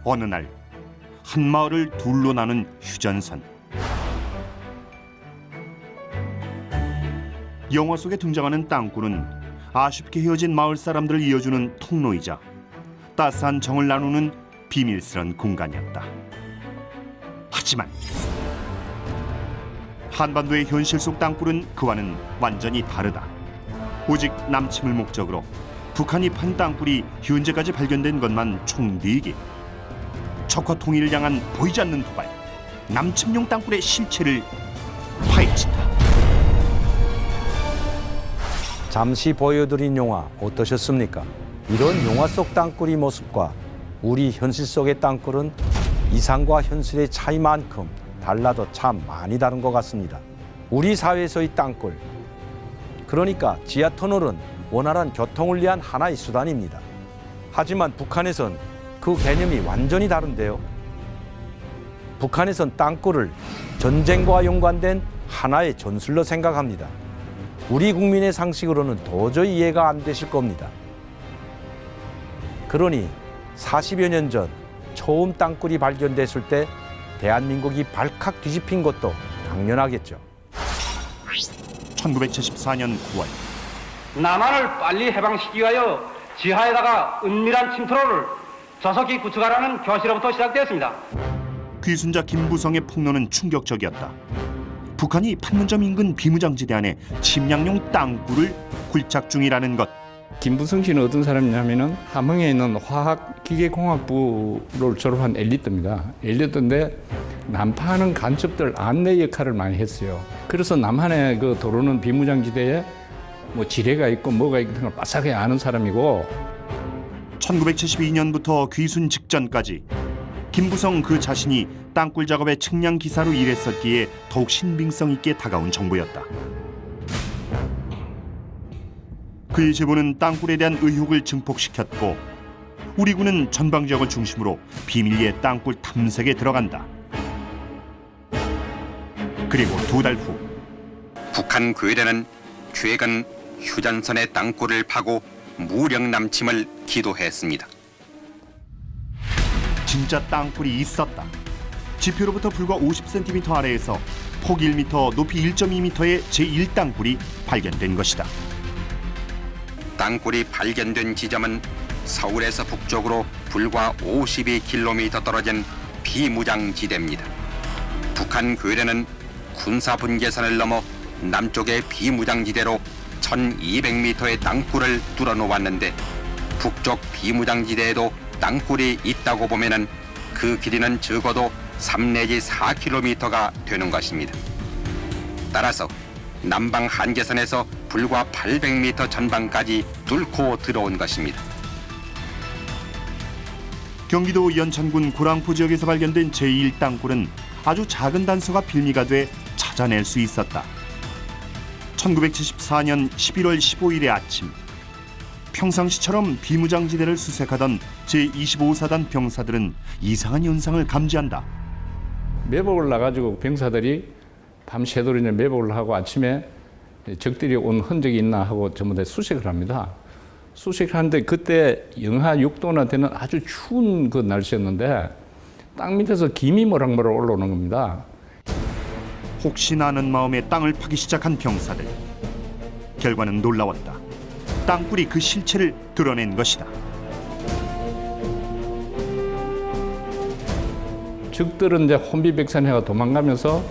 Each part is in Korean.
어느 날 한 마을을 둘로 나눈 휴전선. 영화 속에 등장하는 땅굴은 아쉽게 헤어진 마을 사람들을 이어주는 통로이자 따스한 정을 나누는 비밀스런 공간이었다. 하지만 한반도의 현실 속 땅굴은 그와는 완전히 다르다. 오직 남침을 목적으로 북한이 판 땅굴이 현재까지 발견된 것만 총 4개. 적과 통일을 향한 보이지 않는 도발, 남침용 땅굴의 실체를 파헤친다. 잠시 보여드린 영화 어떠셨습니까? 이런 영화 속 땅굴의 모습과 우리 현실 속의 땅굴은 이상과 현실의 차이만큼 달라도 참 많이 다른 것 같습니다. 우리 사회에서의 땅굴, 그러니까 지하터널은 원활한 교통을 위한 하나의 수단입니다. 하지만 북한에선 그 개념이 완전히 다른데요. 북한에선 땅굴을 전쟁과 연관된 하나의 전술로 생각합니다. 우리 국민의 상식으로는 도저히 이해가 안 되실 겁니다. 그러니 40여 년 전 처음 땅굴이 발견됐을 때 대한민국이 발칵 뒤집힌 것도 당연하겠죠. 1974년 9월 남한을 빨리 해방시키기 위하여 지하에다가 은밀한 침투로를 저속히 구축하라는 교시로부터 시작되었습니다. 귀순자 김부성의 폭로는 충격적이었다. 북한이 판문점 인근 비무장지대 안에 침략용 땅굴을 굴착 중이라는 것. 김부성 씨는 어떤 사람이냐면은 함흥에 있는 화학기계공학부를 졸업한 엘리트입니다. 엘리트인데 난파하는 간첩들 안내 역할을 많이 했어요. 그래서 남한의 그 도로는 비무장지대에 뭐 지뢰가 있고 뭐가 있는 걸 빠삭하게 아는 사람이고, 1972년부터 귀순 직전까지 김부성 그 자신이 땅굴 작업의 측량 기사로 일했었기에 더욱 신빙성 있게 다가온 정보였다. 그의 제보는 땅굴에 대한 의혹을 증폭시켰고 우리 군은 전방 지역을 중심으로 비밀리에 땅굴 탐색에 들어간다. 그리고 2달 후 북한 괴뢰는 최근 휴전선의 땅굴을 파고 무력 남침을 기도했습니다. 진짜 땅굴이 있었다. 지표로부터 불과 50cm 아래에서 폭 1m, 높이 1.2m의 제1땅굴이 발견된 것이다. 땅굴이 발견된 지점은 서울에서 북쪽으로 불과 52km 떨어진 비무장지대입니다. 북한 괴뢰는 군사분계선을 넘어 남쪽의 비무장지대로 1200m의 땅굴을 뚫어놓았는데 북쪽 비무장지대에도 땅굴이 있다고 보면은 그 길이는 적어도 3 내지 4km가 되는 것입니다. 따라서 남방 한계선에서 불과 800m 전방까지 뚫고 들어온 것입니다. 경기도 연천군 고랑포 지역에서 발견된 제1 땅굴은 아주 작은 단서가 빌미가 돼 찾아낼 수 있었다. 1974년 11월 15일의 아침, 평상시처럼 비무장지대를 수색하던 제25사단 병사들은 이상한 현상을 감지한다. 매복을 나가지고 병사들이 밤새도록 매복을 하고 아침에 적들이 온 흔적이 있나 하고 전부 다 수색을 합니다. 수색하는데 그때 영하 6도나 되는 아주 추운 그 날씨였는데 땅 밑에서 김이 모락모락 올라오는 겁니다. 혹시나 하는 마음에 땅을 파기 시작한 병사들. 결과는 놀라웠다. 땅굴이 그 실체를 드러낸 것이다. 적들은 이제 혼비백산해가 도망가면서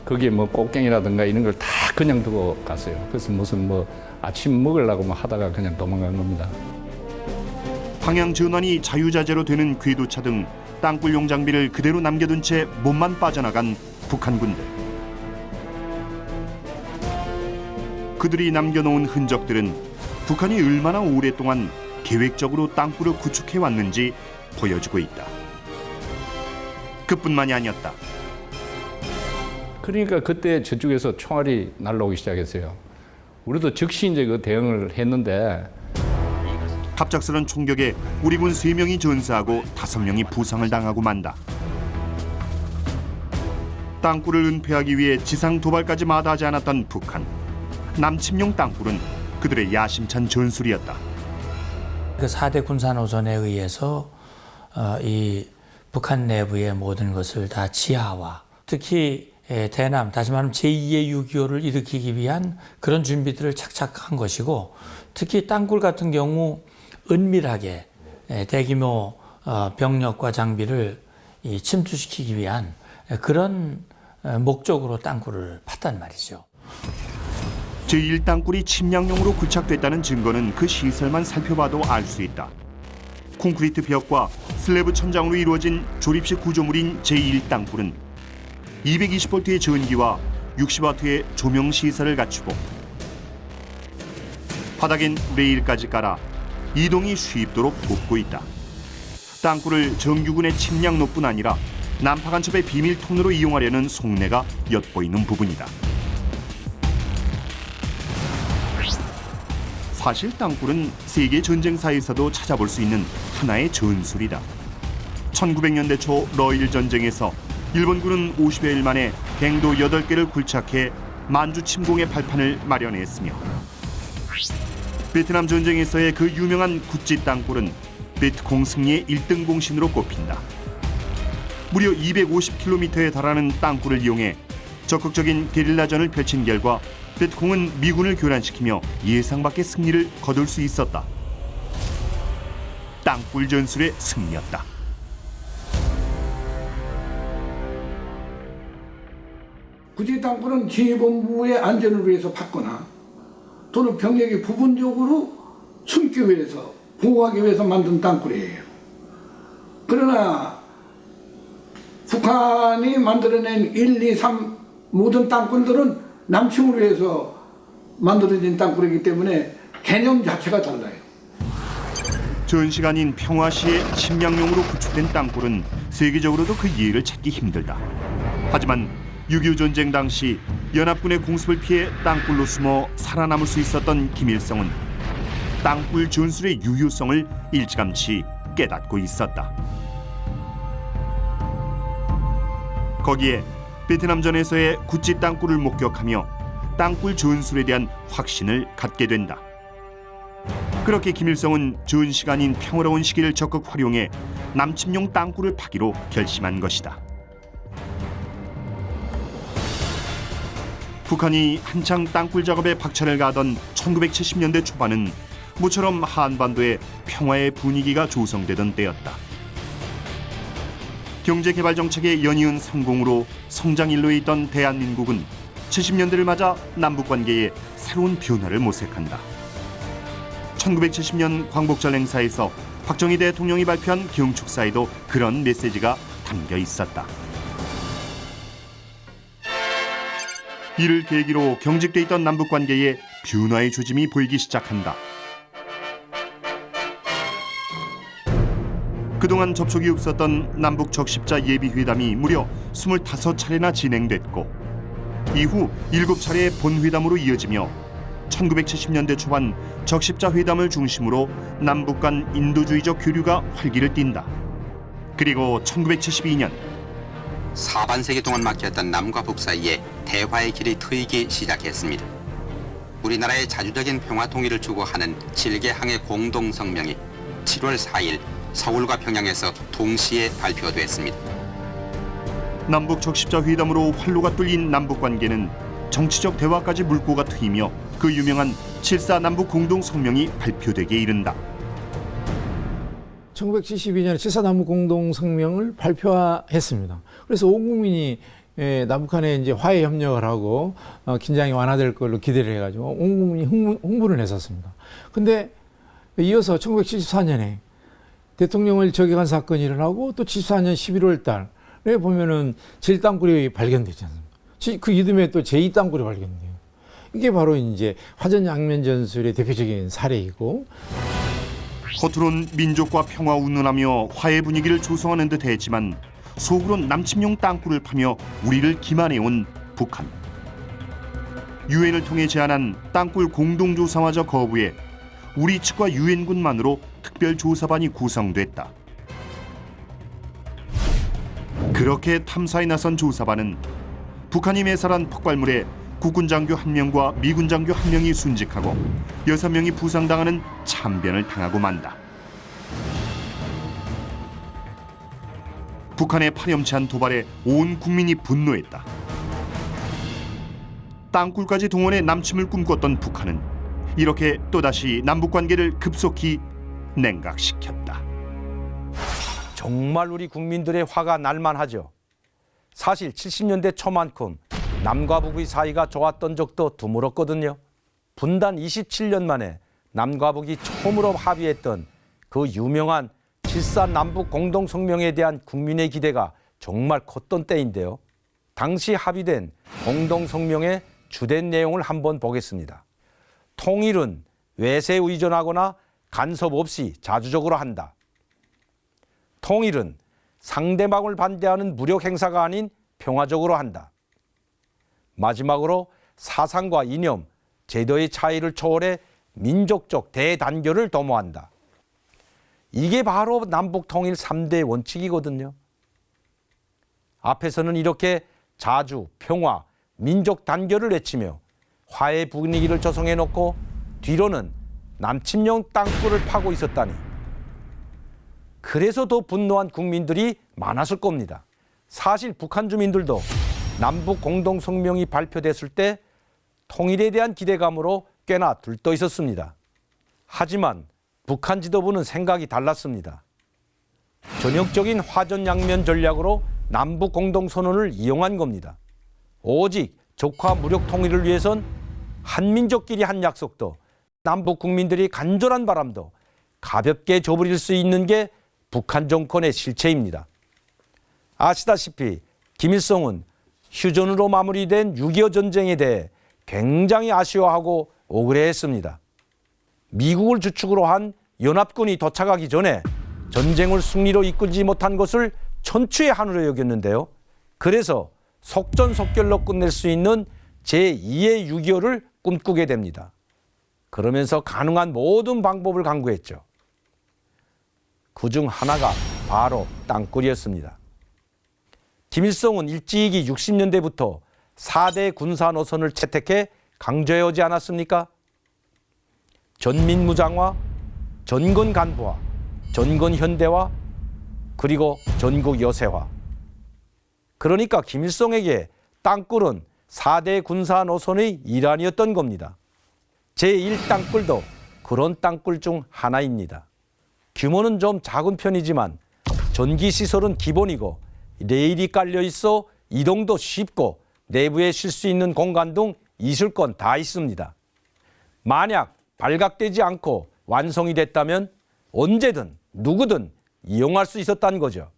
거기에 뭐 꽃갱이라든가 이런 걸 다 그냥 두고 갔어요. 그래서 무슨 뭐 아침 먹으려고 뭐 하다가 그냥 도망간 겁니다. 방향 전환이 자유자재로 되는 궤도차 등 땅굴용 장비를 그대로 남겨둔 채 몸만 빠져나간 북한 군들. 그들이 남겨놓은 흔적들은 북한이 얼마나 오랫동안 계획적으로 땅굴을 구축해 왔는지 보여주고 있다. 그뿐만이 아니었다. 그러니까 그때 저쪽에서 총알이 날라오기 시작했어요. 우리도 즉시 이제 그 대응을 했는데 갑작스런 총격에 우리 군 3명이 전사하고 5명이 부상을 당하고 만다. 땅굴을 은폐하기 위해 지상 도발까지 마다하지 않았던 북한. 남침용 땅굴은 그들의 야심찬 전술이었다. 그 4대 군사노선에 의해서 이 북한 내부의 모든 것을 다 지하화, 특히 대남, 다시 말하면 제2의 6.25를 일으키기 위한 그런 준비들을 착착 한 것이고, 특히 땅굴 같은 경우 은밀하게 대규모 병력과 장비를 침투시키기 위한 그런 목적으로 땅굴을 팠단 말이죠. 제1땅굴이 침략용으로 구착됐다는 증거는 그 시설만 살펴봐도 알 수 있다. 콘크리트 벽과 슬래브 천장으로 이루어진 조립식 구조물인 제1땅굴은 220볼트의 전기와 60와트의 조명 시설을 갖추고 바닥엔 레일까지 깔아 이동이 쉽도록 돕고 있다. 땅굴을 정규군의 침략로뿐 아니라 남파 간첩의 비밀 통로로 이용하려는 속내가 엿보이는 부분이다. 사실 땅굴은 세계 전쟁사에서도 찾아볼 수 있는 하나의 전술이다. 1900년대 초 러일 전쟁에서 일본군은 50여일 만에 갱도 8개를 굴착해 만주 침공의 발판을 마련했으며, 베트남 전쟁에서의 그 유명한 구찌 땅굴은 베트콩 승리의 1등 공신으로 꼽힌다. 무려 250km에 달하는 땅굴을 이용해 적극적인 게릴라전을 펼친 결과 베트콩은 미군을 교란시키며 예상 밖의 승리를 거둘 수 있었다. 땅굴 전술의 승리였다. 구찌 땅굴은 지휘본부의 안전을 위해서 받거나 또는 병력이 부분적으로 숨기 위해서, 보호하기 위해서 만든 땅굴이에요. 그러나 북한이 만들어낸 1, 2, 3 모든 땅굴들은 남침을 위해서 만들어진 땅굴이기 때문에 개념 자체가 달라요. 전시간인 평화 시에 침략용으로 구축된 땅굴은 세계적으로도 그 예를 찾기 힘들다. 하지만 6.25 전쟁 당시 연합군의 공습을 피해 땅굴로 숨어 살아남을 수 있었던 김일성은 땅굴 전술의 유효성을 일찌감치 깨닫고 있었다. 거기에 베트남전에서의 구찌 땅굴을 목격하며 땅굴 전술에 대한 확신을 갖게 된다. 그렇게 김일성은 전시간인 평화로운 시기를 적극 활용해 남침용 땅굴을 파기로 결심한 것이다. 북한이 한창 땅굴 작업에 박차를 가하던 1970년대 초반은 모처럼 한반도에 평화의 분위기가 조성되던 때였다. 경제개발 정책의 연이은 성공으로 성장일로에 있던 대한민국은 70년대를 맞아 남북관계에 새로운 변화를 모색한다. 1970년 광복절 행사에서 박정희 대통령이 발표한 경축사에도 그런 메시지가 담겨 있었다. 이를 계기로 경직돼 있던 남북관계에 변화의 조짐이 보이기 시작한다. 그동안 접촉이 없었던 남북 적십자 예비회담이 무려 25차례나 진행됐고, 이후 7차례의 본회담으로 이어지며 1970년대 초반 적십자 회담을 중심으로 남북 간 인도주의적 교류가 활기를 띈다. 그리고 1972년 4반세기 동안 막혔던 남과 북 사이에 대화의 길이 트이기 시작했습니다. 우리나라의 자주적인 평화 통일을 추구하는 7개 항의 공동성명이 7월 4일 서울과 평양에서 동시에 발표됐습니다. 남북 적십자 회담으로 활로가 뚫린 남북 관계는 정치적 대화까지 물꼬가 트이며 그 유명한 7.4 남북 공동성명이 발표되게 이른다. 1972년에 7.4 남북 공동성명을 발표했습니다. 그래서 온 국민이 남북한에 이제 화해 협력을 하고 긴장이 완화될 걸로 기대를 해가지고 온 국민이 홍보를 했었습니다. 근데 이어서 1974년에 대통령을 저격한 사건이 일어나고 또 74년 11월 달에 보면은 제1땅굴이 발견되지 않습니까? 그 이듬해 또 제2땅굴이 발견돼요. 이게 바로 이제 화전양면 전술의 대표적인 사례이고, 겉으론 민족과 평화 운운하며 화해 분위기를 조성하는 듯 했지만 속으론 남침용 땅굴을 파며 우리를 기만해온 북한. 유엔을 통해 제안한 땅굴 공동조사마저 거부해 우리 측과 유엔군만으로 특별조사반이 구성됐다. 그렇게 탐사에 나선 조사반은 북한이 매살한 폭발물에 국군 장교 1명과 미군 장교 1명이 순직하고 6명이 부상당하는 참변을 당하고 만다. 북한의 파렴치한 도발에 온 국민이 분노했다. 땅굴까지 동원해 남침을 꿈꿨던 북한은 이렇게 또다시 남북 관계를 급속히 냉각시켰다. 정말 우리 국민들의 화가 날만하죠. 사실 70년대 초만큼 남과 북의 사이가 좋았던 적도 드물었거든요. 분단 27년 만에 남과 북이 처음으로 합의했던 그 유명한 7.4 남북 공동성명에 대한 국민의 기대가 정말 컸던 때인데요. 당시 합의된 공동성명의 주된 내용을 한번 보겠습니다. 통일은 외세에 의존하거나 간섭 없이 자주적으로 한다. 통일은 상대방을 반대하는 무력 행사가 아닌 평화적으로 한다. 마지막으로 사상과 이념, 제도의 차이를 초월해 민족적 대단결을 도모한다. 이게 바로 남북 통일 3대 원칙이거든요. 앞에서는 이렇게 자주, 평화, 민족 단결을 외치며 화해 분위기를 조성해 놓고 뒤로는 남침용 땅굴을 파고 있었다니. 그래서 더 분노한 국민들이 많았을 겁니다. 사실 북한 주민들도 남북 공동성명이 발표됐을 때 통일에 대한 기대감으로 꽤나 들떠 있었습니다. 하지만 북한 지도부는 생각이 달랐습니다. 전형적인 화전양면 전략으로 남북 공동선언을 이용한 겁니다. 오직 적화 무력 통일을 위해선 한민족끼리 한 약속도 남북 국민들이 간절한 바람도 가볍게 저버릴 수 있는 게 북한 정권의 실체입니다. 아시다시피 김일성은 휴전으로 마무리된 6.25 전쟁에 대해 굉장히 아쉬워하고 억울해했습니다. 미국을 주축으로 한 연합군이 도착하기 전에 전쟁을 승리로 이끌지 못한 것을 천추의 한으로 여겼는데요. 그래서 속전속결로 끝낼 수 있는 제2의 6.25를 꿈꾸게 됩니다. 그러면서 가능한 모든 방법을 강구했죠. 그중 하나가 바로 땅굴이었습니다. 김일성은 일찍이 60년대부터 4대 군사 노선을 채택해 강조해 오지 않았습니까? 전민무장화, 전건 간부화, 전건 현대화, 그리고 전국 여세화. 그러니까 김일성에게 땅굴은 4대 군사 노선의 일환이었던 겁니다. 제1땅굴도 그런 땅굴 중 하나입니다. 규모는 좀 작은 편이지만 전기시설은 기본이고 레일이 깔려 있어 이동도 쉽고 내부에 쉴 수 있는 공간 등 있을 건 다 있습니다. 만약 발각되지 않고 완성이 됐다면 언제든 누구든 이용할 수 있었다는 거죠.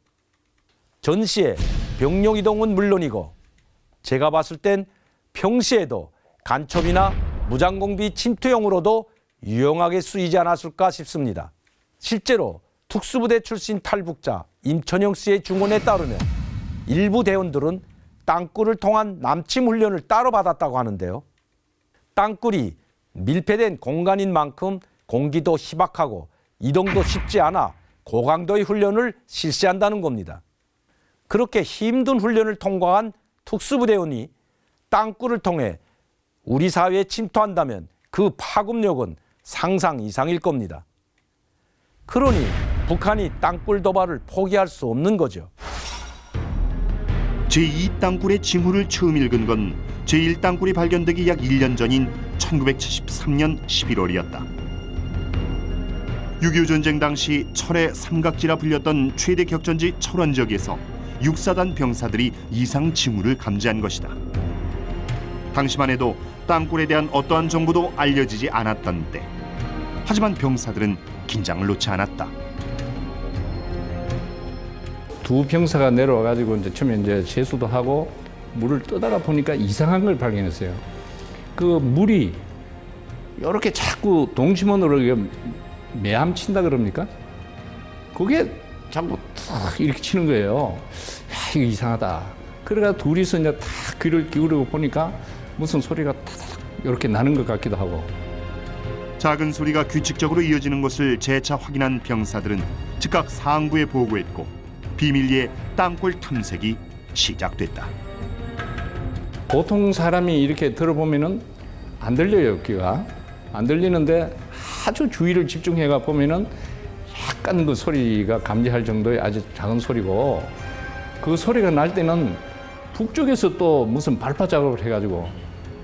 전시에 병력 이동은 물론이고 제가 봤을 땐 평시에도 간첩이나 무장공비 침투용으로도 유용하게 쓰이지 않았을까 싶습니다. 실제로 특수부대 출신 탈북자 임천영 씨의 증언에 따르면 일부 대원들은 땅굴을 통한 남침 훈련을 따로 받았다고 하는데요. 땅굴이 밀폐된 공간인 만큼 공기도 희박하고 이동도 쉽지 않아 고강도의 훈련을 실시한다는 겁니다. 그렇게 힘든 훈련을 통과한 특수부대원이 땅굴을 통해 우리 사회에 침투한다면 그 파급력은 상상 이상일 겁니다. 그러니 북한이 땅굴 도발을 포기할 수 없는 거죠. 제2땅굴의 징후를 처음 읽은 건 제1땅굴이 발견되기 약 1년 전인 1973년 11월이었다. 6.25 전쟁 당시 철의 삼각지라 불렸던 최대 격전지 철원 지역에서 육사단 병사들이 이상 징후를 감지한 것이다. 당시만 해도 땅굴에 대한 어떠한 정보도 알려지지 않았던 때. 하지만 병사들은 긴장을 놓지 않았다. 두 병사가 내려와 가지고 이제 처음에 이제 세수도 하고 물을 떠다가 보니까 이상한 걸 발견했어요. 그 물이 이렇게 자꾸 동심원으로 매암 친다 그럽니까? 그게 자꾸 탁 이렇게 치는 거예요. 야, 이거 이상하다. 그래가 둘이서 이제 탁 귀를 기울이고 보니까 무슨 소리가 타닥 이렇게 나는 것 같기도 하고. 작은 소리가 규칙적으로 이어지는 것을 재차 확인한 병사들은 즉각 상부에 보고했고 비밀리에 땅굴 탐색이 시작됐다. 보통 사람이 이렇게 들어보면은 안 들려요, 귀가. 안 들리는데 아주 주의를 집중해가 보면은 약간 그 소리가 감지할 정도의 아주 작은 소리고 그 소리가 날 때는 북쪽에서 또 무슨 발파 작업을 해가지고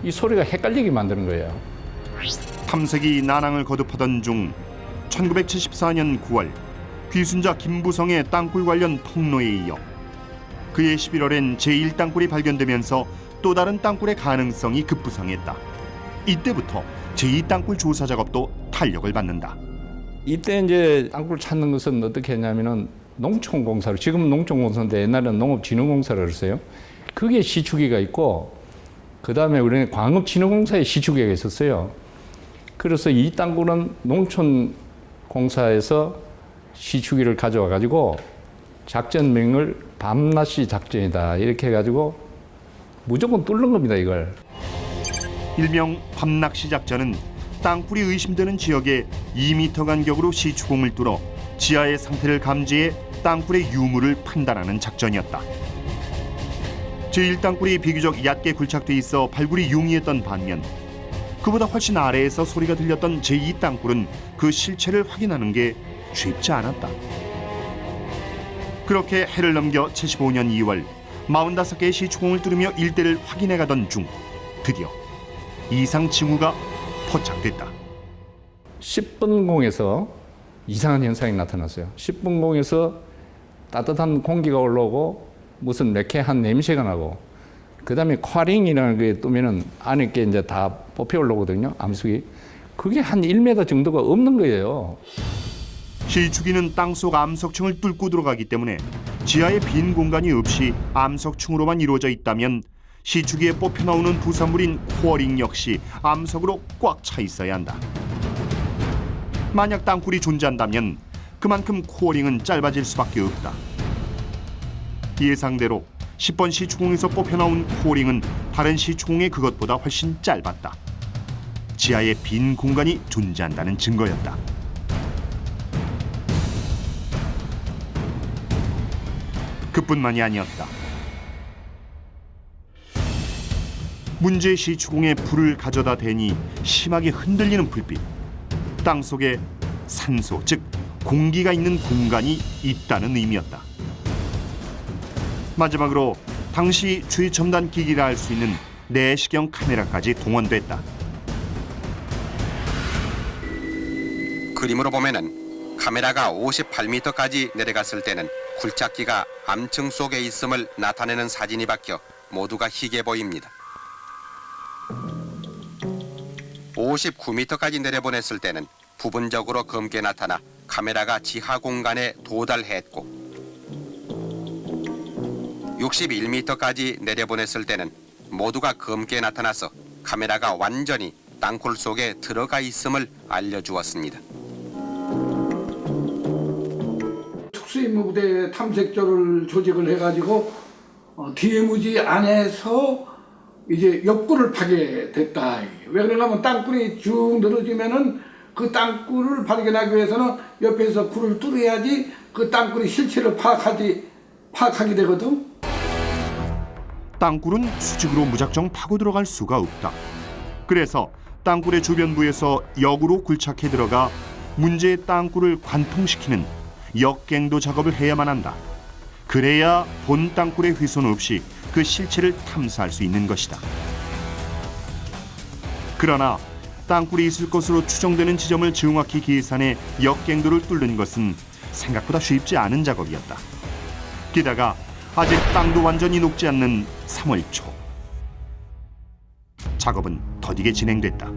이 소리가 헷갈리게 만드는 거예요. 탐색이 난항을 거듭하던 중 1974년 9월 귀순자 김부성의 땅굴 관련 폭로에 이어 그해 11월엔 제1땅굴이 발견되면서 또 다른 땅굴의 가능성이 급부상했다. 이때부터 제2땅굴 조사 작업도 탄력을 받는다. 이때 이제 땅굴 찾는 것은 어떻게 했냐면은 농촌공사로, 지금은 농촌공사인데 옛날에는 농업진흥공사를 그랬어요. 그게 시추기가 있고 그다음에 우리는 광업진흥공사에 시추기가 있었어요. 그래서 이 땅굴은 농촌공사에서 시추기를 가져와 가지고 작전명을 밤낮이 작전이다 이렇게 해가지고 무조건 뚫는 겁니다, 이걸. 일명 밤낚시 작전은 땅굴이 의심되는 지역에 2m 간격으로 시추공을 뚫어 지하의 상태를 감지해 땅굴의 유무를 판단하는 작전이었다. 제1땅굴이 비교적 얕게 굴착돼 있어 발굴이 용이했던 반면 그보다 훨씬 아래에서 소리가 들렸던 제2땅굴은 그 실체를 확인하는 게 쉽지 않았다. 그렇게 해를 넘겨 75년 2월 45개의 시추공을 뚫으며 일대를 확인해 가던 중 드디어 이상 징후가 포착됐다. 10분 공에서 이상한 현상이 나타났어요. 10분 공에서 따뜻한 공기가 올라오고 무슨 매캐한 냄새가 나고 그다음에 쿼링이라는 게 뜨면은 안에 게 이제 다 뽑혀 올라오거든요. 암석이. 그게 한 1m 정도가 없는 거예요. 시추기는 땅속 암석층을 뚫고 들어가기 때문에 지하에 빈 공간이 없이 암석층으로만 이루어져 있다면 시추기에 뽑혀 나오는 부산물인 쿼링 역시 암석으로 꽉 차 있어야 한다. 만약 땅굴이 존재한다면 그만큼 쿼링은 짧아질 수밖에 없다. 예상대로 10번 시추공에서 뽑혀 나온 쿼링은 다른 시추공의 그것보다 훨씬 짧았다. 지하에 빈 공간이 존재한다는 증거였다. 그뿐만이 아니었다. 문제의 시추공에 불을 가져다 대니 심하게 흔들리는 불빛. 땅속에 산소, 즉 공기가 있는 공간이 있다는 의미였다. 마지막으로 당시 최첨단 기기라 할 수 있는 내시경 카메라까지 동원됐다. 그림으로 보면은 카메라가 58m까지 내려갔을 때는 굴착기가 암층 속에 있음을 나타내는 사진이 바뀌어 모두가 희게 보입니다. 59m까지 내려보냈을 때는 부분적으로 검게 나타나 카메라가 지하 공간에 도달했고 61m까지 내려보냈을 때는 모두가 검게 나타나서 카메라가 완전히 땅굴 속에 들어가 있음을 알려주었습니다. 특수임무부대 탐색조를 조직을 해가지고 DMZ 안에서 이제 옆굴을 파게 됐다. 왜 그러냐면 땅굴이 쭉 늘어지면은 그 땅굴을 발견하기 위해서는 옆에서 굴을 뚫어야지 그 땅굴의 실체를 파악하게 되거든. 땅굴은 수직으로 무작정 파고 들어갈 수가 없다. 그래서 땅굴의 주변부에서 역으로 굴착해 들어가 문제의 땅굴을 관통시키는 역갱도 작업을 해야만 한다. 그래야 본 땅굴의 훼손 없이 그 실체를 탐사할 수 있는 것이다. 그러나 땅굴이 있을 것으로 추정되는 지점을 정확히 계산해 역갱도를 뚫는 것은 생각보다 쉽지 않은 작업이었다. 게다가 아직 땅도 완전히 녹지 않는 3월 초 작업은 더디게 진행됐다.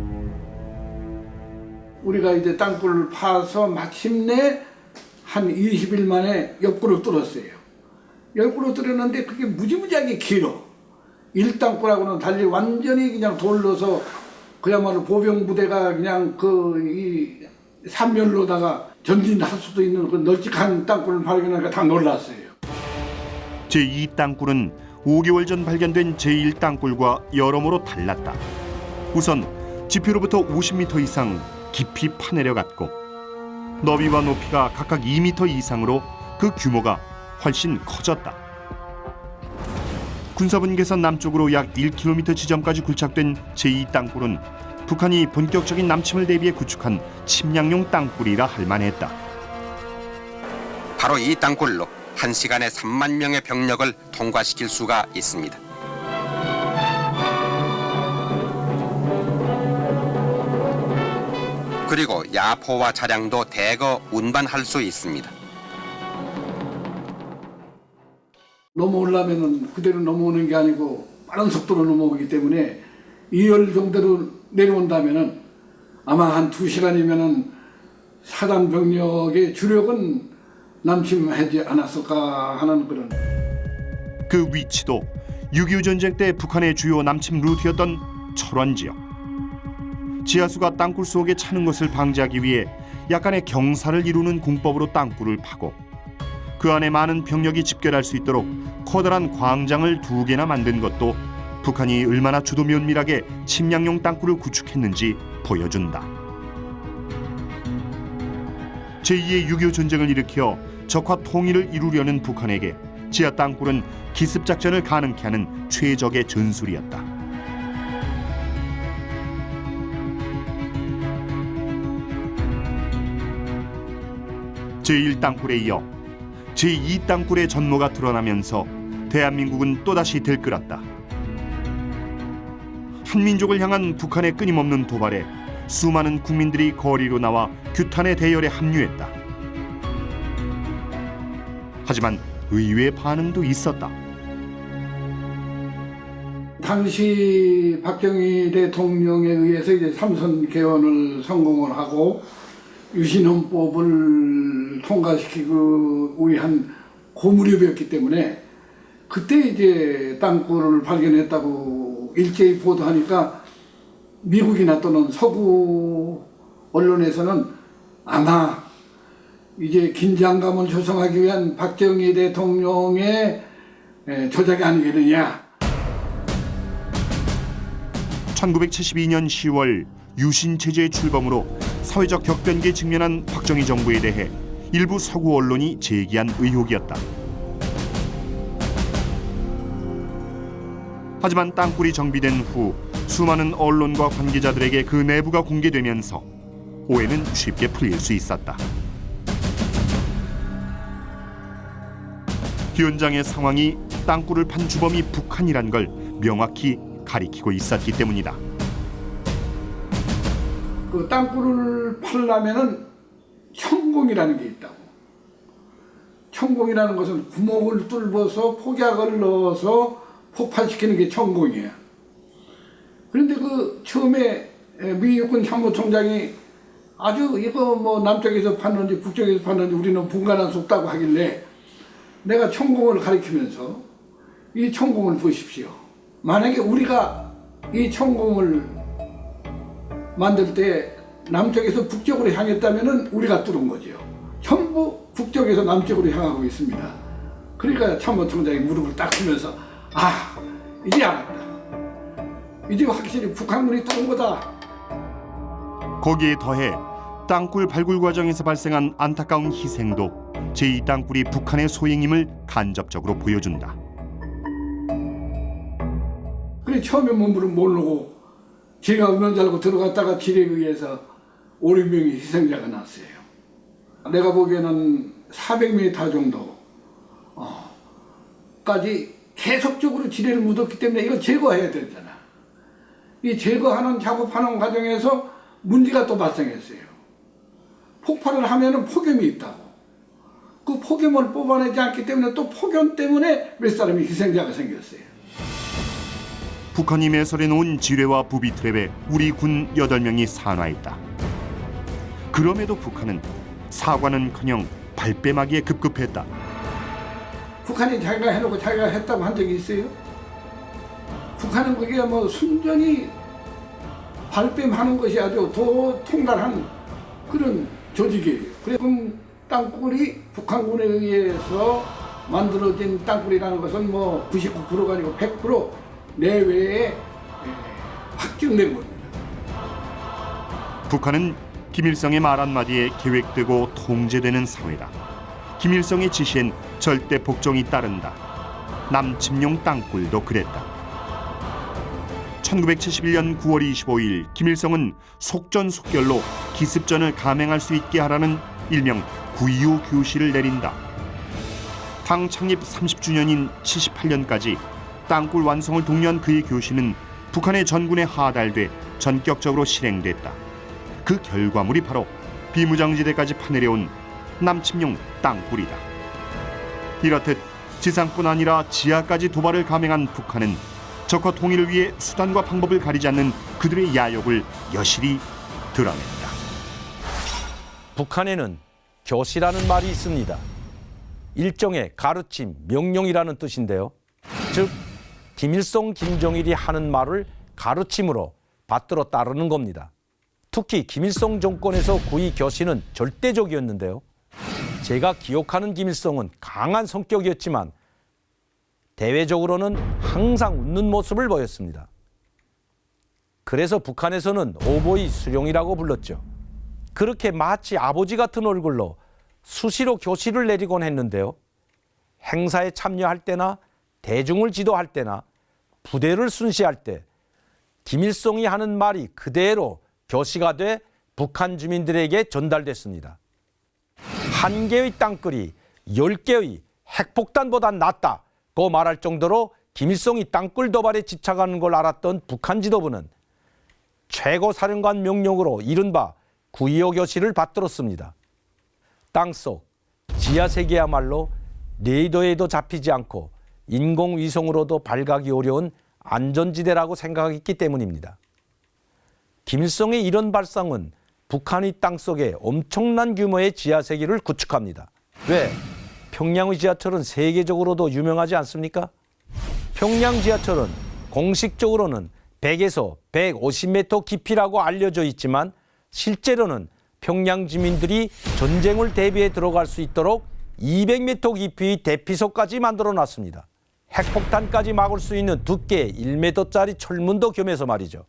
우리가 이제 땅굴을 파서 마침내 한 20일 만에 옆굴을 뚫었어요. 옆굴을 뚫었는데 그게 무지무지하게 길어. 1땅굴하고는 달리 완전히 그냥 돌려서 그야말로 보병부대가 그냥 이 산면로다가 전진할 수도 있는 그 널찍한 땅굴을 발견하니까 다 놀랐어요. 제2땅굴은 5개월 전 발견된 제1땅굴과 여러모로 달랐다. 우선 지표로부터 50m 이상 깊이 파내려갔고 너비와 높이가 각각 2m 이상으로 그 규모가 훨씬 커졌다. 군사분계선 남쪽으로 약 1km 지점까지 굴착된 제2땅굴은 북한이 본격적인 남침을 대비해 구축한 침략용 땅굴이라 할 만했다. 바로 이 땅굴로 1시간에 3만 명의 병력을 통과시킬 수가 있습니다. 그리고 야포와 차량도 대거 운반할 수 있습니다. 넘어오려면은 그대로 넘어오는 게 아니고 빠른 속도로 넘어오기 때문에 2열 정도로 내려온다면은 아마 한 2시간이면은 사단 병력의 주력은 남침하지 않았을까 하는 그런. 그 위치도 6.25 전쟁 때 북한의 주요 남침 루트였던 철원 지역. 지하수가 땅굴 속에 차는 것을 방지하기 위해 약간의 경사를 이루는 공법으로 땅굴을 파고 그 안에 많은 병력이 집결할 수 있도록 커다란 광장을 2개나 만든 것도 북한이 얼마나 주도 면밀하게 침략용 땅굴을 구축했는지 보여준다. 제2의 6.25 전쟁을 일으켜 적화 통일을 이루려는 북한에게 지하 땅굴은 기습 작전을 가능케 하는 최적의 전술이었다. 제1땅굴에 이어 제2땅굴의 전모가 드러나면서 대한민국은 또다시 들끓었다. 한민족을 향한 북한의 끊임없는 도발에 수많은 국민들이 거리로 나와 규탄의 대열에 합류했다. 하지만 의외의 반응도 있었다. 당시 박정희 대통령에 의해서 이제 삼선 개헌을 성공을 하고 유신헌법을 통과시키기 위한 고무렵이었기 때문에 그때 이제 땅굴을 발견했다고 일제히 보도하니까 미국이나 또는 서구 언론에서는 아마 이제 긴장감을 조성하기 위한 박정희 대통령의 조작이 아니겠느냐. 1972년 10월 유신 체제의 출범으로 사회적 격변기에 직면한 박정희 정부에 대해 일부 서구 언론이 제기한 의혹이었다. 하지만 땅굴이 정비된 후 수많은 언론과 관계자들에게 그 내부가 공개되면서 오해는 쉽게 풀릴 수 있었다. 현장의 상황이 땅굴을 판 주범이 북한이란 걸 명확히 가리키고 있었기 때문이다. 그 땅굴을 파려면은 천공이라는 게 있다고. 천공이라는 것은 구멍을 뚫어서 폭약을 넣어서 폭발시키는 게 천공이에요. 그런데 그 처음에 미 육군 참모총장이 아주 이거 뭐 남쪽에서 팠는지 북쪽에서 팠는지 우리는 분간할 수 없다고 하길래 내가 천공을 가리키면서 이 천공을 보십시오. 만약에 우리가 이 천공을 만들 때 남쪽에서 북쪽으로 향했다면 우리가 뚫은 거죠. 전부 북쪽에서 남쪽으로 향하고 있습니다. 그러니까 참모총장이 무릎을 딱 치면서 아, 이제 알았다. 이제 확실히 북한군이 뚫은 거다. 거기에 더해 땅굴 발굴 과정에서 발생한 안타까운 희생도 제2땅굴이 북한의 소행임을 간접적으로 보여준다. 그래 처음에 몸으로 모르고 제가 없는 줄 알고 들어갔다가 지뢰에 의해서 5, 6명의 희생자가 났어요. 내가 보기에는 400m 정도 까지 계속적으로 지뢰를 묻었기 때문에 이걸 제거해야 되잖아. 이 제거하는 작업하는 과정에서 문제가 또 발생했어요. 폭발을 하면은 폭염이 있다고. 그 폭염을 뽑아내지 않기 때문에 또 폭염 때문에 몇 사람이 희생자가 생겼어요. 북한이 매설해 놓은 지뢰와 부비 트랩에 우리 군 8명이 산화했다. 그럼에도 북한은 사과는커녕 발뺌하기에 급급했다. 북한이 자기가 해놓고 자기가 했다고 한 적이 있어요? 북한은 그게 뭐 순전히 발뺌하는 것이 아주 더 통달한 그런 조직이에요. 그래서 땅굴이 북한군에 의해서 만들어진 땅굴이라는 것은 뭐 99%가 아니고 100% 내외에 확정된 겁니다. 북한은 김일성의 말 한마디에 계획되고 통제되는 사회다. 김일성의 지시엔 절대 복종이 따른다. 남침용 땅굴도 그랬다. 1971년 9월 25일 김일성은 속전속결로 기습전을 감행할 수 있게 하라는 일명 9.25 교시를 내린다. 당 창립 30주년인 78년까지 땅굴 완성을 독려한 그의 교시는 북한의 전군에 하달돼 전격적으로 실행됐다. 그 결과물이 바로 비무장지대까지 파내려온 남침용 땅굴이다. 이렇듯 지상뿐 아니라 지하까지 도발을 감행한 북한은 적과 통일을 위해 수단과 방법을 가리지 않는 그들의 야욕을 여실히 드러낸다. 북한에는 교시라는 말이 있습니다. 일종의 가르침, 명령이라는 뜻인데요. 즉 김일성, 김정일이 하는 말을 가르침으로 받들어 따르는 겁니다. 특히 김일성 정권에서 구의 교시는 절대적이었는데요. 제가 기억하는 김일성은 강한 성격이었지만 대외적으로는 항상 웃는 모습을 보였습니다. 그래서 북한에서는 오보이 수룡이라고 불렀죠. 그렇게 마치 아버지 같은 얼굴로 수시로 교시를 내리곤 했는데요. 행사에 참여할 때나 대중을 지도할 때나 부대를 순시할 때 김일성이 하는 말이 그대로 교시가 돼 북한 주민들에게 전달됐습니다. 한 개의 땅굴이 10개의 핵폭탄보다 낫다고 말할 정도로 김일성이 땅굴 도발에 집착하는 걸 알았던 북한 지도부는 최고사령관 명령으로 이른바 9.25 교시를 받들었습니다. 땅속 지하세계야말로 레이더에도 잡히지 않고 인공위성으로도 발각이 어려운 안전지대라고 생각했기 때문입니다. 김일성의 이런 발상은 북한의 땅속에 엄청난 규모의 지하세계를 구축합니다. 왜? 평양의 지하철은 세계적으로도 유명하지 않습니까? 평양 지하철은 공식적으로는 100에서 150m 깊이라고 알려져 있지만 실제로는 평양 주민들이 전쟁을 대비해 들어갈 수 있도록 200m 깊이의 대피소까지 만들어 놨습니다. 핵폭탄까지 막을 수 있는 두께 1m짜리 철문도 겸해서 말이죠.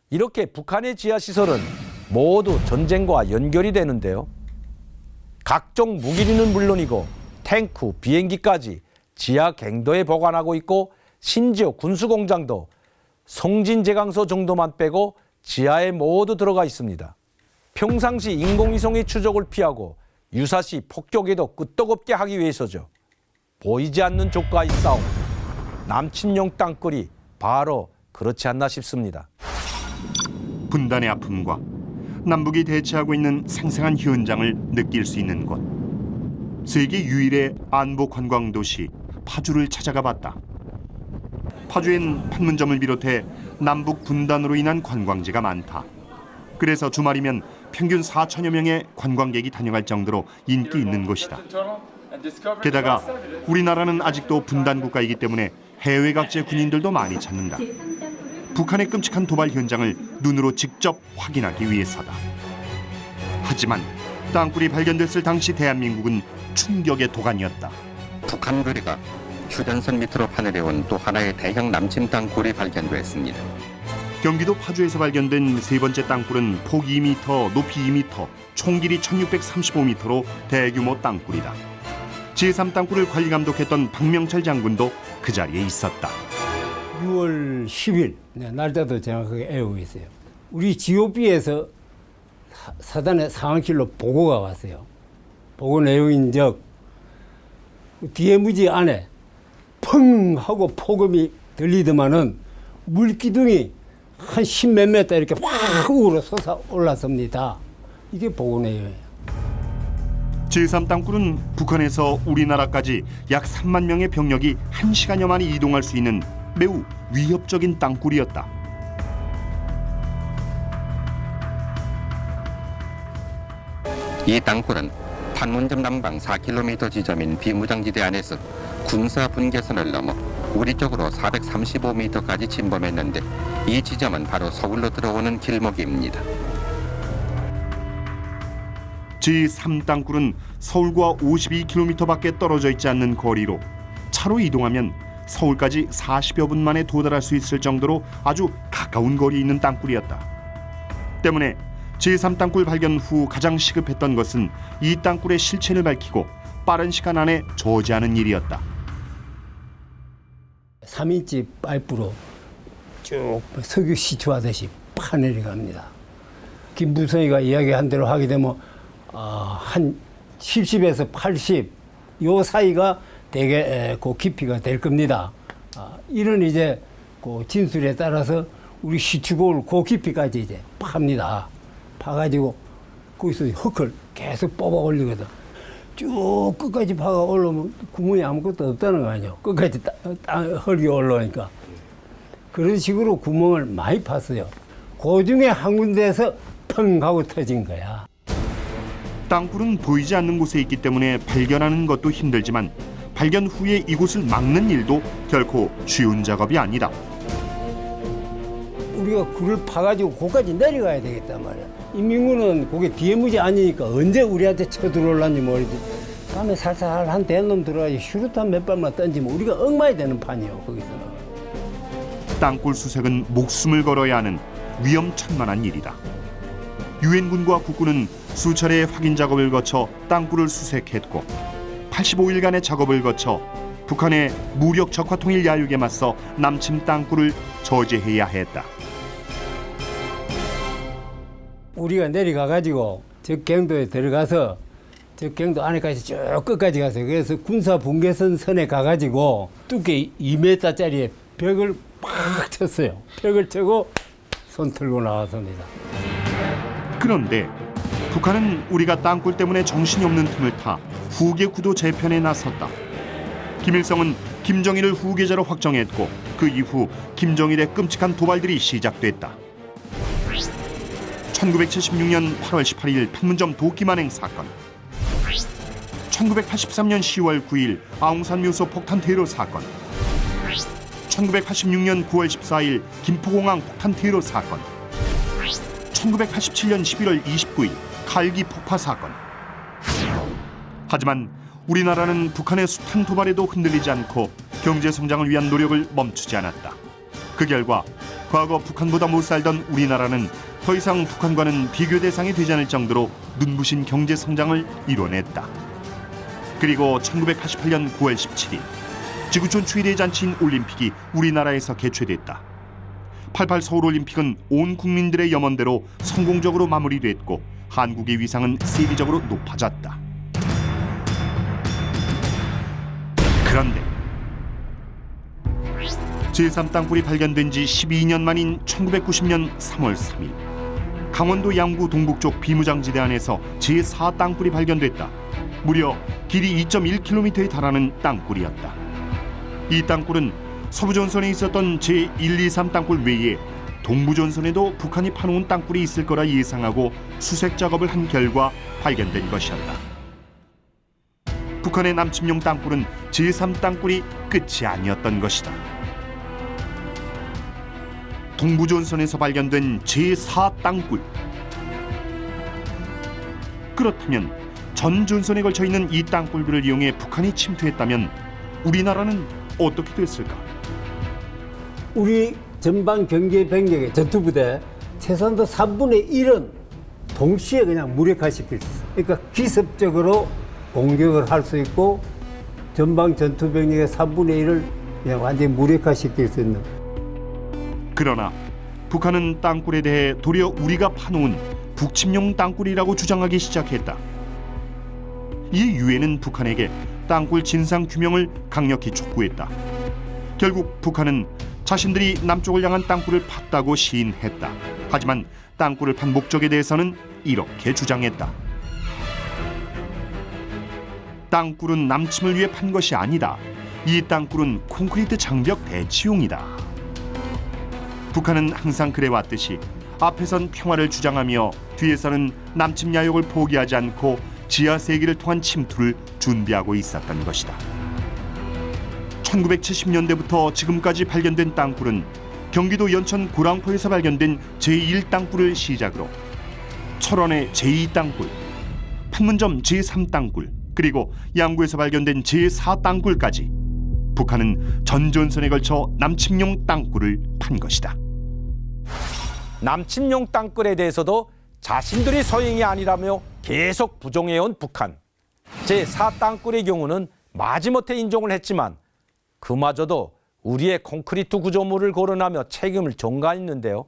이렇게 북한의 지하시설은 모두 전쟁과 연결이 되는데요. 각종 무기류는 물론이고 탱크, 비행기까지 지하 갱도에 보관하고 있고 심지어 군수공장도 송진제강소 정도만 빼고 지하에 모두 들어가 있습니다. 평상시 인공위성의 추적을 피하고 유사시 폭격에도 끄떡없게 하기 위해서죠. 보이지 않는 적과의 싸움, 남침용 땅굴이 바로 그렇지 않나 싶습니다. 분단의 아픔과 남북이 대치하고 있는 생생한 현장을 느낄 수 있는 곳. 세계 유일의 안보 관광 도시 파주를 찾아가 봤다. 파주엔 판문점을 비롯해 남북 분단으로 인한 관광지가 많다. 그래서 주말이면 평균 4천여 명의 관광객이 다녀갈 정도로 인기 있는 곳이다. 게다가 우리나라는 아직도 분단 국가이기 때문에 해외 각지의 군인들도 많이 찾는다. 북한의 끔찍한 도발 현장을 눈으로 직접 확인하기 위해서다. 하지만 땅굴이 발견됐을 당시 대한민국은 충격의 도가니였다. 북한 거리가 휴전선 밑으로 파내려온 또 하나의 대형 남침 땅굴이 발견됐습니다. 경기도 파주에서 발견된 세 번째 땅굴은 폭 2m, 높이 2m, 총 길이 1635m로 대규모 땅굴이다. 제3땅굴을 관리 감독했던 박명철 장군도 그 자리에 있었다. 6월 10일 날짜도 정확하게 외우고 있어요. 우리 GOP에서 사단의 상황실로 보고가 왔어요. 보고 내용인즉 DMZ 안에 펑 하고 폭음이 들리더만은 물기둥이 한 10몇 메터 이렇게 확 우러 솟아 올랐습니다. 이게 보고 내용이에요. 제3땅굴은 북한에서 우리나라까지 약 3만 명의 병력이 1시간여 만에 이동할 수 있는 매우 위협적인 땅굴이었다. 이 땅굴은 판문점 남방 4km 지점인 비무장지대 안에서 군사 분계선을 넘어 우리 쪽으로 435m까지 침범했는데 이 지점은 바로 서울로 들어오는 길목입니다. 제3땅굴은 서울과 52km밖에 떨어져 있지 않는 거리로 차로 이동하면 서울까지 40여 분 만에 도달할 수 있을 정도로 아주 가까운 거리에 있는 땅굴이었다. 때문에 제3땅굴 발견 후 가장 시급했던 것은 이 땅굴의 실체를 밝히고 빠른 시간 안에 저지하는 일이었다. 3인치 파이프로 쭉 석유 시추하듯이 파내려갑니다. 김부성이가 이야기한 대로 하게 되면 한 70에서 80 요 사이가 대개 그 깊이가 될 겁니다. 이런 이제 그 진술에 따라서 우리 시추고를 그 깊이까지 이제 팝니다. 파가지고 거기서 흙을 계속 뽑아 올리거든. 쭉 끝까지 파가 올라오면 구멍이 아무것도 없다는 거 아니에요. 끝까지 흙이 올라오니까. 그런 식으로 구멍을 많이 팠어요. 그 중에 한 군데에서 펑 하고 터진 거야. 땅굴은 보이지 않는 곳에 있기 때문에 발견하는 것도 힘들지만 발견 후에 이곳을 막는 일도 결코 쉬운 작업이 아니다. 우리가 굴을 파가지고 거기까지 내려가야 되겠단 말이야. 인민군은 그게 비무지 아니니까 언제 우리한테 쳐들어올란지 모르지. 다음에 살살 한 대놈 들어가지 슈루탄 몇 발만 던지면 우리가 엉망이 되는 판이요, 거기서는. 땅굴 수색은 목숨을 걸어야 하는 위험천만한 일이다. 유엔군과 국군은 수차례의 확인 작업을 거쳐 땅굴을 수색했고 85일간의 작업을 거쳐 북한의 무력 적화 통일 야욕에 맞서 남침 땅굴을 저지해야 했다. 우리가 내려가가지고 저 갱도에 들어가서 저 갱도 안에까지 쭉 끝까지 갔어요. 그래서 군사 분계선 선에 가가지고 두께 2m짜리 벽을 팍 쳤어요. 벽을 쳐고 손 들고 나왔습니다. 그런데 북한은 우리가 땅굴 때문에 정신이 없는 틈을 타 후계 구도 재편에 나섰다. 김일성은 김정일을 후계자로 확정했고 그 이후 김정일의 끔찍한 도발들이 시작됐다. 1976년 8월 18일 판문점 도끼만행 사건, 1983년 10월 9일 아웅산 묘소 폭탄 테러 사건, 1986년 9월 14일 김포공항 폭탄 테러 사건, 1987년 11월 29일 칼기 폭파 사건. 하지만 우리나라는 북한의 숱한 도발에도 흔들리지 않고 경제 성장을 위한 노력을 멈추지 않았다. 그 결과 과거 북한보다 못 살던 우리나라는 더 이상 북한과는 비교 대상이 되지 않을 정도로 눈부신 경제 성장을 이뤄냈다. 그리고 1988년 9월 17일 지구촌 최대 잔치인 올림픽이 우리나라에서 개최됐다. 88 서울올림픽은 온 국민들의 염원대로 성공적으로 마무리됐고 한국의 위상은 세계적으로 높아졌다. 그런데 제3땅굴이 발견된 지 12년 만인 1990년 3월 3일 강원도 양구 동북쪽 비무장지대 안에서 제4땅굴이 발견됐다. 무려 길이 2.1km에 달하는 땅굴이었다. 이 땅굴은 서부전선에 있었던 제123 땅굴 외에 동부전선에도 북한이 파놓은 땅굴이 있을 거라 예상하고 수색 작업을 한 결과 발견된 것이었다. 북한의 남침용 땅굴은 제3 땅굴이 끝이 아니었던 것이다. 동부전선에서 발견된 제4 땅굴. 그렇다면 전 전선에 걸쳐 있는 이 땅굴들을 이용해 북한이 침투했다면 우리나라는 어떻게 됐을까? 우리 전방 경계 병력의 전투부대 최소한도 3분의 1은 동시에 그냥 무력화시킬 수 있어요. 그러니까 기습적으로 공격을 할 수 있고 전방 전투 병력의 3분의 1을 그냥 완전히 무력화시킬 수 있는. 그러나 북한은 땅굴에 대해 도리어 우리가 파놓은 북침용 땅굴이라고 주장하기 시작했다. 이에 유엔은 북한에게 땅굴 진상 규명을 강력히 촉구했다. 결국 북한은 자신들이 남쪽을 향한 땅굴을 팠다고 시인했다. 하지만 땅굴을 판 목적에 대해서는 이렇게 주장했다. 땅굴은 남침을 위해 판 것이 아니다. 이 땅굴은 콘크리트 장벽 대치용이다. 북한은 항상 그래왔듯이 앞에선 평화를 주장하며 뒤에서는 남침 야욕을 포기하지 않고 지하 세기를 통한 침투를 준비하고 있었던 것이다. 1970년대부터 지금까지 발견된 땅굴은 경기도 연천 고랑포에서 발견된 제1땅굴을 시작으로 철원의 제2땅굴, 판문점 제3땅굴, 그리고 양구에서 발견된 제4땅굴까지 북한은 전전선에 걸쳐 남침용 땅굴을 판 것이다. 남침용 땅굴에 대해서도 자신들이 서행이 아니라며 계속 부정해온 북한. 제4땅굴의 경우는 마지못해 인정을 했지만 그마저도 우리의 콘크리트 구조물을 거론하며 책임을 전가했는데요.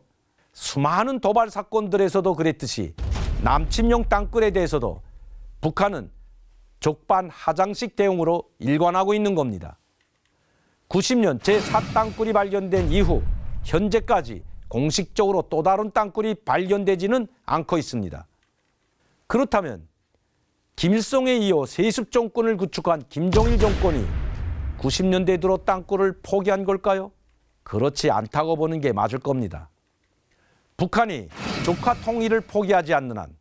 수많은 도발 사건들에서도 그랬듯이 남침용 땅굴에 대해서도 북한은 적반 하장식 대응으로 일관하고 있는 겁니다. 90년 제4 땅굴이 발견된 이후 현재까지 공식적으로 또 다른 땅굴이 발견되지는 않고 있습니다. 그렇다면 김일성에 이어 세습 정권을 구축한 김정일 정권이 90년대 들어 땅굴을 포기한 걸까요? 그렇지 않다고 보는 게 맞을 겁니다. 북한이 조카 통일을 포기하지 않는 한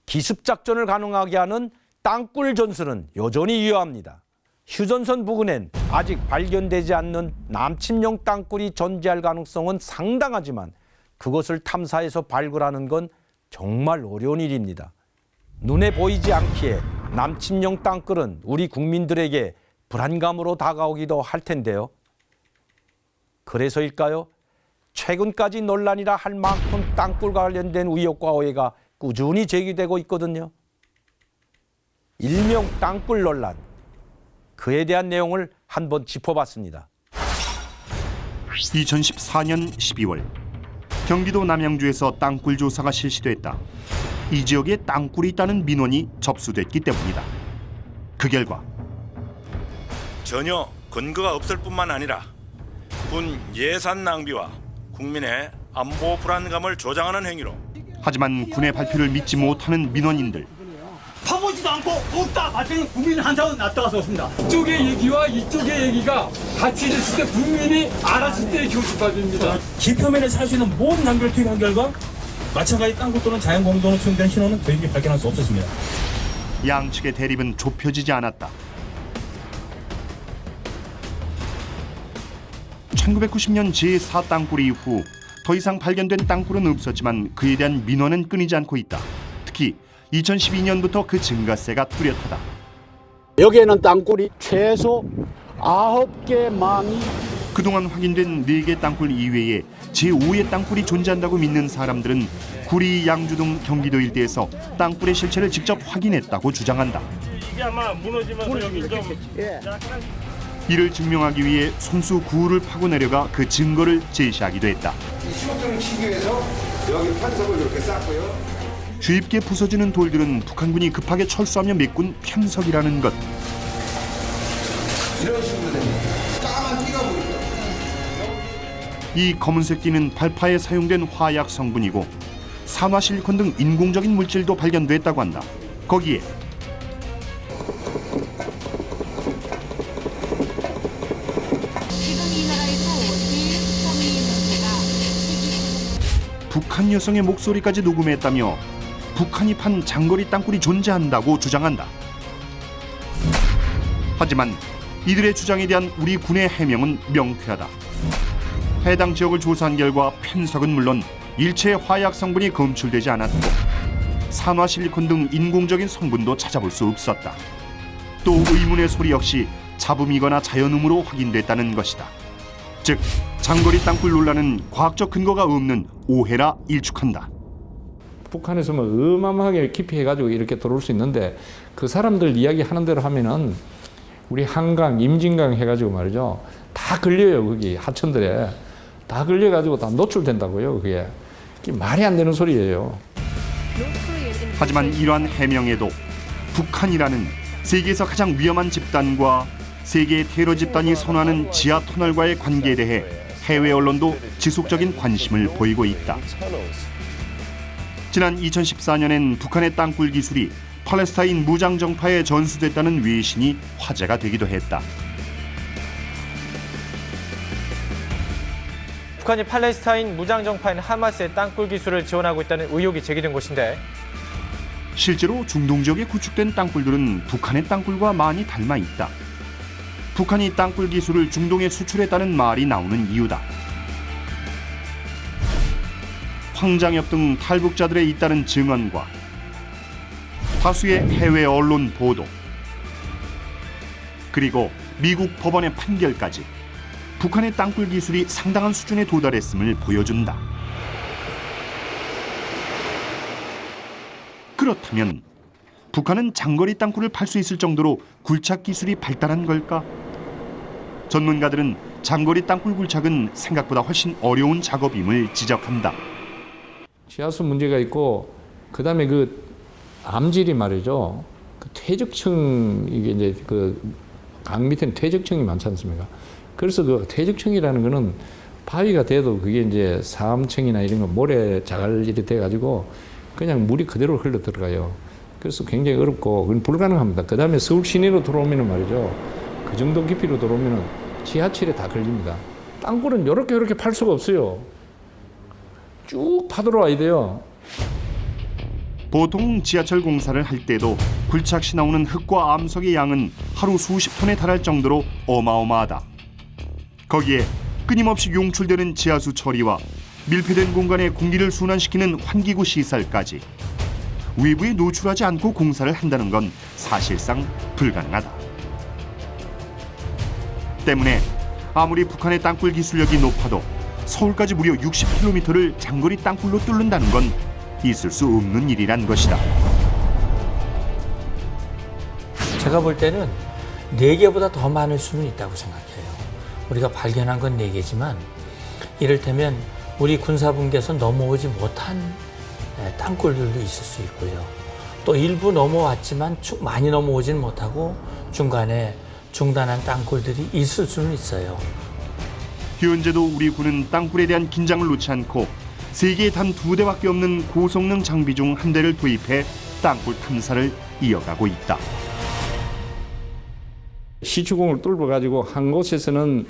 기습작전을 가능하게 하는 땅굴 전술은 여전히 유효합니다. 휴전선 부근엔 아직 발견되지 않는 남침용 땅굴이 존재할 가능성은 상당하지만 그것을 탐사해서 발굴하는 건 정말 어려운 일입니다. 눈에 보이지 않기에 남침용 땅굴은 우리 국민들에게 불안감으로 다가오기도 할 텐데요. 그래서일까요? 최근까지 논란이라 할 만큼 땅굴과 관련된 의혹과 오해가 꾸준히 제기되고 있거든요. 일명 땅굴 논란. 그에 대한 내용을 한번 짚어봤습니다. 2014년 12월 경기도 남양주에서 땅굴 조사가 실시됐다. 이 지역에 땅굴이 있다는 민원이 접수됐기 때문이다. 그 결과 전혀 근거가 없을 뿐만 아니라 군 예산 낭비와 국민의 안보 불안감을 조장하는 행위로 하지만 군의 발표를 믿지 못하는 민원인들. 파보지도 않고 없다 봤더니 국민 한사원 놨다가 습니다 이쪽의 얘기와 이쪽의 얘기가 같이 있을 때 국민이 알았을 때 교수받습니다. 지표면에 살 수 있는 모든 장비를 투입한 결과 마찬가지 땅굴 또는 자연공동으로 투영된 신호는 저희들이 발견할 수 없었습니다. 양측의 대립은 좁혀지지 않았다. 1990년 제4 땅굴 이후 더 이상 발견된 땅굴은 없었지만 그에 대한 민원은 끊이지 않고 있다. 특히 2012년부터 그 증가세가 뚜렷하다. 여기에는 땅굴이 최소 9개 망이 그동안 확인된 4개 땅굴 이외에 제5의 땅굴이 존재한다고 믿는 사람들은 구리, 양주 등 경기도 일대에서 땅굴의 실체를 직접 확인했다고 주장한다. 이게 아마 무너지면서 여기 좀 이를 증명하기 위해 손수 구를 파고 내려가 그 증거를 제시하기도 했다. 시험장을 치기 위해서 여기 판석을 이렇게 쌓고요. 쉽게 부서지는 돌들은 북한군이 급하게 철수하며 메꾼 편석이라는 것. 이런 식으로 됩니다. 까만 띠가 보이죠. 이 검은색 띠는 발파에 사용된 화약 성분이고 산화실리콘 등 인공적인 물질도 발견됐다고 한다. 거기에 북한 여성의 목소리까지 녹음했다며 북한이 판 장거리 땅굴이 존재한다고 주장한다. 하지만 이들의 주장에 대한 우리 군의 해명은 명쾌하다. 해당 지역을 조사한 결과 편석은 물론 일체의 화약 성분이 검출되지 않았고 산화실리콘 등 인공적인 성분도 찾아볼 수 없었다. 또 의문의 소리 역시 잡음이거나 자연음으로 확인됐다는 것이다. 즉 장거리 땅굴 논란은 과학적 근거가 없는 오해라 일축한다. 북한에서 뭐 어마어마하게 깊이 해가지고 이렇게 들어올 수 있는데 그 사람들 이야기하는 대로 하면은 우리 한강, 임진강 해가지고 말이죠. 다 걸려요. 거기 하천들에. 다 걸려가지고 다 노출된다고요. 그게 말이 안 되는 소리예요. 하지만 이러한 해명에도 북한이라는 세계에서 가장 위험한 집단과 세계의 테러 집단이 선호하는 지하 터널과의 관계에 대해 해외 언론도 지속적인 관심을 보이고 있다. 지난 2014년엔 북한의 땅굴 기술이 팔레스타인 무장 정파에 전수됐다는 외신이 화제가 되기도 했다. 북한이 팔레스타인 무장 정파인 하마스의 땅굴 기술을 지원하고 있다는 의혹이 제기된 곳인데 실제로 중동 지역에 구축된 땅굴들은 북한의 땅굴과 많이 닮아 있다. 북한이 땅굴 기술을 중동에 수출했다는 말이 나오는 이유다. 황장엽 등 탈북자들에 잇따른 증언과 다수의 해외 언론 보도, 그리고 미국 법원의 판결까지 북한의 땅굴 기술이 상당한 수준에 도달했음을 보여준다. 그렇다면 북한은 장거리 땅굴을 팔 수 있을 정도로 굴착 기술이 발달한 걸까? 전문가들은 장거리 땅굴 굴착은 생각보다 훨씬 어려운 작업임을 지적한다. 지하수 문제가 있고 그다음에 그 암질이 말이죠. 그 퇴적층 이게 이제 그 강 밑에는 퇴적층이 많지 않습니까? 그래서 그 퇴적층이라는 거는 바위가 돼도 그게 이제 사암층이나 이런 거 모래 자갈이 돼 가지고 그냥 물이 그대로 흘러 들어가요. 그래서 굉장히 어렵고 그건 불가능합니다. 그 다음에 서울 시내로 들어오면은 말이죠. 그 정도 깊이로 들어오면은 지하철에 다 걸립니다. 땅굴은 이렇게 팔 수가 없어요. 쭉 파들어와야 돼요. 보통 지하철 공사를 할 때도 굴착시 나오는 흙과 암석의 양은 하루 수십 톤에 달할 정도로 어마어마하다. 거기에 끊임없이 용출되는 지하수 처리와 밀폐된 공간에 공기를 순환시키는 환기구 시설까지 외부에 노출하지 않고 공사를 한다는 건 사실상 불가능하다. 때문에 아무리 북한의 땅굴 기술력이 높아도 서울까지 무려 60km를 장거리 땅굴로 뚫는다는 건 있을 수 없는 일이란 것이다. 제가 볼 때는 4개보다 더 많을 수는 있다고 생각해요. 우리가 발견한 건 4개지만 이를테면 우리 군사분계에서 넘어오지 못한 땅굴들도 있을 수 있고요. 또 일부 넘어왔지만 많이 넘어오지는 못하고 중간에 중단한 땅굴들이 있을 수는 있어요. 현재도 우리 군은 땅굴에 대한 긴장을 놓지 않고 세계에 단 2대밖에 없는 고성능 장비 중 한 대를 도입해 땅굴 탐사를 이어가고 있다. 시추공을 뚫어가지고 한 곳에서는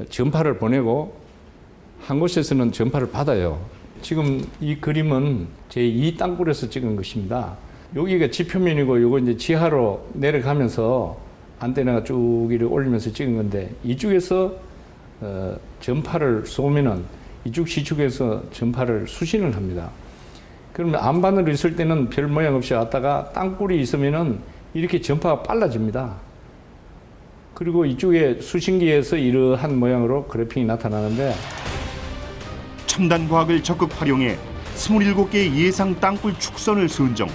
전파를 보내고 한 곳에서는 전파를 받아요. 지금 이 그림은 제2 땅굴에서 찍은 것입니다. 여기가 지표면이고 이거 이제 지하로 내려가면서 안테나가 쭉 이렇게 올리면서 찍은 건데 이쪽에서 전파를 쏘면은 이쪽 시축에서 전파를 수신을 합니다. 그러면 안반으로 있을 때는 별 모양 없이 왔다가 땅굴이 있으면은 이렇게 전파가 빨라집니다. 그리고 이쪽에 수신기에서 이러한 모양으로 그래픽이 나타나는데 첨단 과학을 적극 활용해 27개의 예상 땅굴 축선을 선정,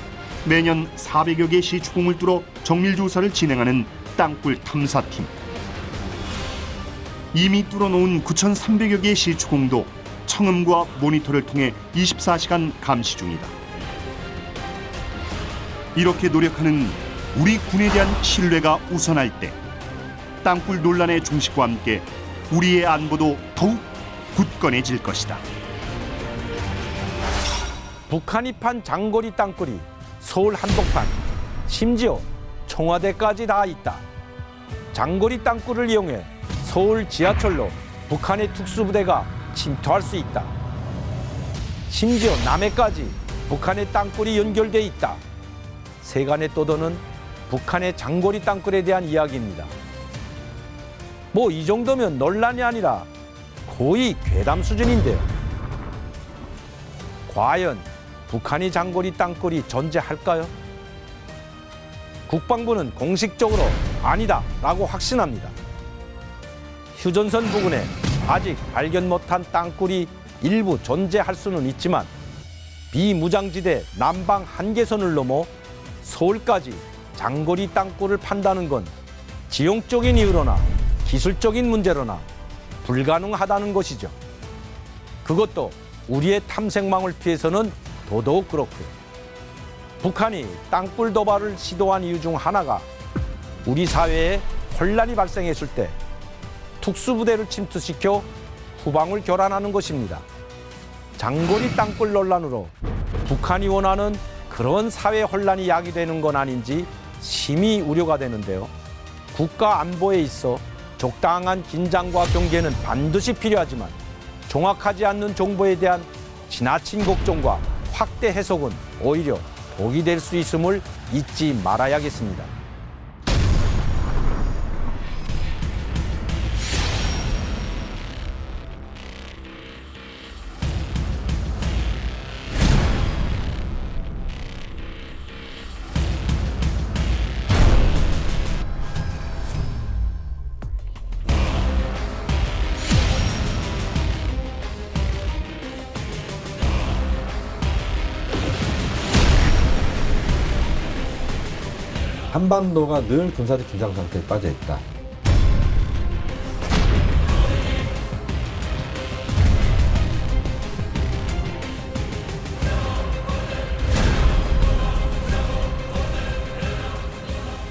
매년 400여 개 시추공을 뚫어 정밀 조사를 진행하는 땅굴 탐사팀. 이미 뚫어놓은 9,300여 개의 시추공도 청음과 모니터를 통해 24시간 감시 중이다. 이렇게 노력하는 우리 군에 대한 신뢰가 우선할 때 땅굴 논란의 종식과 함께 우리의 안보도 더욱 굳건해질 것이다. 북한이 판 장거리 땅굴이 서울 한복판, 심지어 청와대까지 다 있다. 장거리 땅굴을 이용해 서울 지하철로 북한의 특수부대가 침투할 수 있다. 심지어 남해까지 북한의 땅굴이 연결돼 있다. 세간에 떠도는 북한의 장거리 땅굴에 대한 이야기입니다. 뭐 이 정도면 논란이 아니라 거의 괴담 수준인데요. 과연 북한이 장거리 땅굴이 존재할까요? 국방부는 공식적으로 아니다라고 확신합니다. 휴전선 부근에 아직 발견 못한 땅굴이 일부 존재할 수는 있지만 비무장지대 남방 한계선을 넘어 서울까지 장거리 땅굴을 판다는 건 지형적인 이유로나 기술적인 문제로나 불가능하다는 것이죠. 그것도 우리의 탐색망을 피해서는 더더욱 그렇고요. 북한이 땅굴 도발을 시도한 이유 중 하나가 우리 사회에 혼란이 발생했을 때 특수부대를 침투시켜 후방을 교란하는 것입니다. 장거리 땅굴 논란으로 북한이 원하는 그런 사회 혼란이 야기되는 건 아닌지 심히 우려가 되는데요. 국가 안보에 있어 적당한 긴장과 경계는 반드시 필요하지만 정확하지 않는 정보에 대한 지나친 걱정과 확대 해석은 오히려 복이 될 수 있음을 잊지 말아야겠습니다. 한반도가 늘 군사적 긴장 상태에 빠져 있다.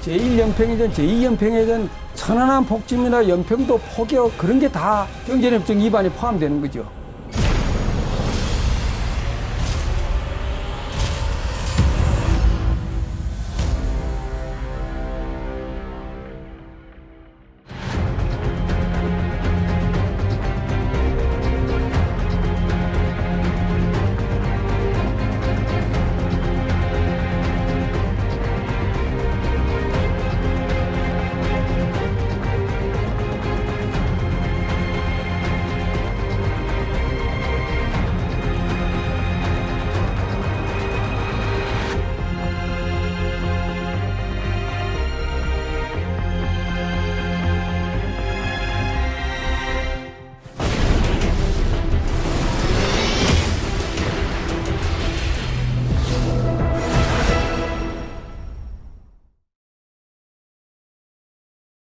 제1연평이든 제2연평이든 천안함 폭침이나 연평도 포격 그런 게 다 경제협정 위반에 포함되는 거죠.